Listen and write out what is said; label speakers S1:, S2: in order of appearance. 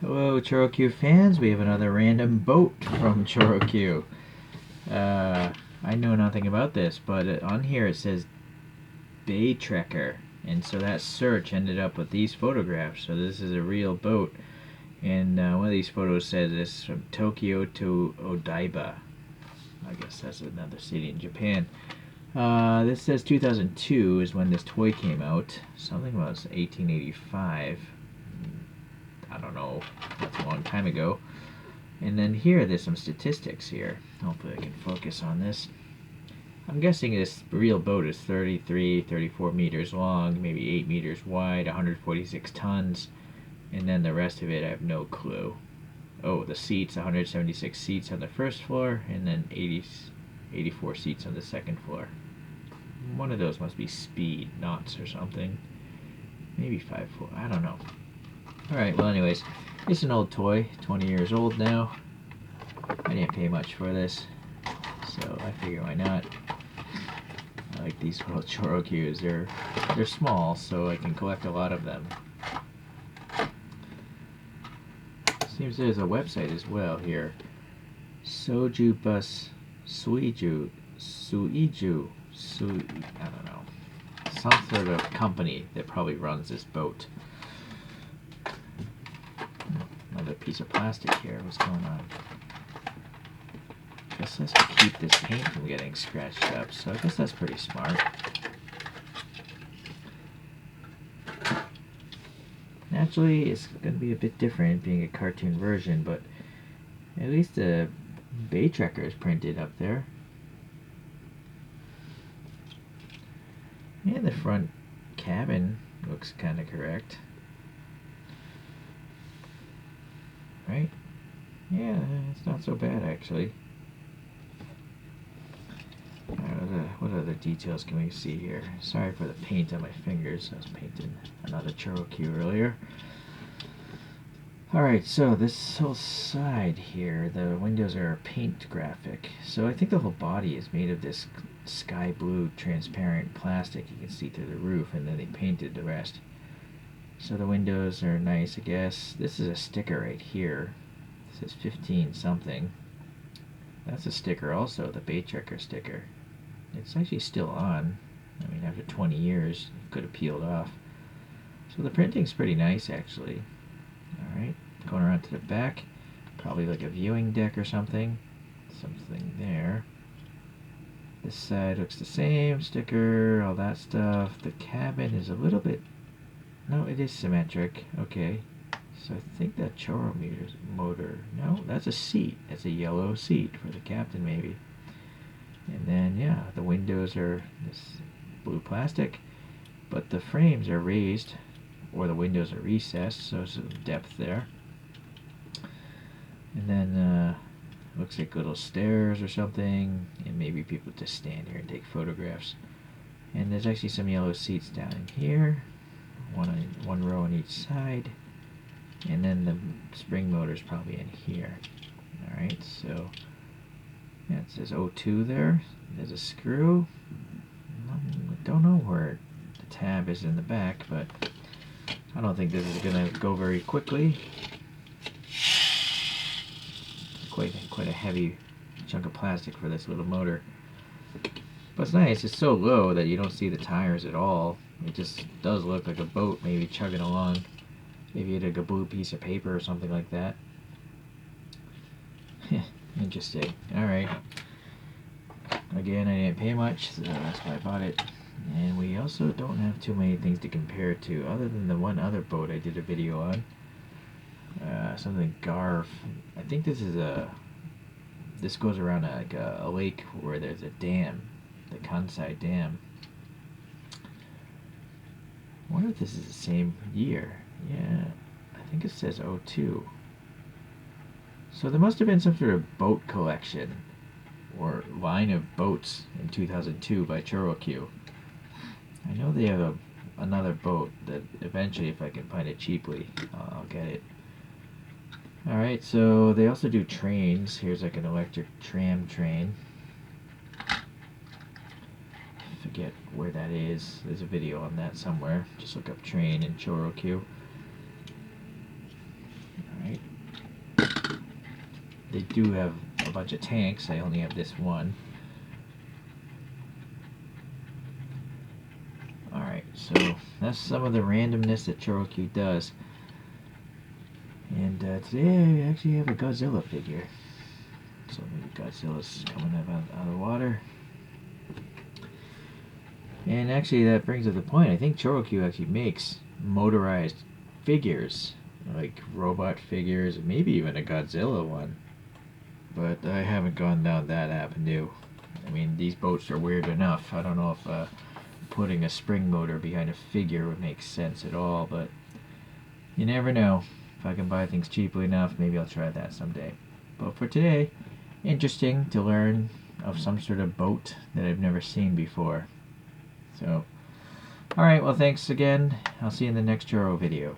S1: Hello, ChoroQ fans. We have another random boat from ChoroQ. I know nothing about this, but on here it says Bay Trekker, and so that search ended up with these photographs. So this is a real boat, and one of these photos says it's from Tokyo to Odaiba. I guess that's another city in Japan. This says 2002 is when this toy came out. Something about 1885. I don't know, that's a long time ago. And then here, there's some statistics here. Hopefully I can focus on this. I'm guessing this real boat is 34 meters long, maybe 8 meters wide, 146 tons. And then the rest of it, I have no clue. Oh, the seats, 176 seats on the first floor, and then 84 seats on the second floor. One of those must be speed, knots or something. Maybe 5-4, I don't know. Alright, well anyways, it's an old toy, 20 years old now. I didn't pay much for this, so I figure why not. I like these little ChoroQs, they're small, so I can collect a lot of them. Seems there's a website as well here. Soju Bus Suiju, I don't know. Some sort of company that probably runs this boat. Another piece of plastic here. What's going on? I guess that's to keep this paint from getting scratched up, so I guess that's pretty smart. Naturally, it's going to be a bit different being a cartoon version, but at least the Bay Trekker is printed up there. And the front cabin looks kind of correct. Right? Yeah, it's not so bad actually. What other details can we see here? Sorry for the paint on my fingers. I was painting another ChoroQ earlier. Alright, so this whole side here, the windows are a paint graphic. So I think the whole body is made of this sky blue transparent plastic you can see through the roof, and then they painted the rest. So the windows are nice, I guess. This is a sticker right here. It says 15 something. That's a sticker also, the Bay Trekker sticker. It's actually still on. I mean, after 20 years, it could have peeled off. So the printing's pretty nice, actually. Alright, going around to the back. Probably like a viewing deck or something. Something there. This side looks the same. Sticker, all that stuff. The cabin is a little bit... No, it is symmetric. Okay. So I think that Choro motor... No, that's a seat. That's a yellow seat for the captain, maybe. And then, yeah, the windows are this blue plastic, but the frames are raised, or the windows are recessed, so some depth there. And then, looks like little stairs or something, and maybe people just stand here and take photographs. And there's actually some yellow seats down in here. One row on each side, and then the spring motor's probably in here. Alright, so yeah, it says 02 there. There's a screw. I don't know where the tab is in the back, but I don't think this is gonna go very quickly. Quite a heavy chunk of plastic for this little motor. But it's nice, it's so low that you don't see the tires at all. It just does look like a boat maybe chugging along. Maybe it's like a blue piece of paper or something like that. Interesting. Alright. Again, I didn't pay much, so that's why I bought it. And we also don't have too many things to compare it to, other than the one other boat I did a video on. Something Garf. I think this is this goes around like a lake where there's a dam. The Kansai Dam. I wonder if this is the same year. Yeah, I think it says 02. So there must have been some sort of boat collection or line of boats in 2002 by ChoroQ. I know they have another boat that eventually, if I can find it cheaply, I'll get it. Alright, so they also do trains. Here's like an electric tram train. Forget where that is. There's a video on that somewhere. Just look up train in ChoroQ. Alright. they do have a bunch of tanks. I only have this one. Alright, so that's some of the randomness that ChoroQ does. And today I actually have a Godzilla figure. So maybe Godzilla's coming up out of the water. And actually that brings up the point. I think ChoroQ actually makes motorized figures. Like robot figures, maybe even a Godzilla one. But I haven't gone down that avenue. I mean, these boats are weird enough. I don't know if putting a spring motor behind a figure would make sense at all, but you never know. If I can buy things cheaply enough, maybe I'll try that someday. But for today, interesting to learn of some sort of boat that I've never seen before. So, alright, well thanks again. I'll see you in the next Choro video.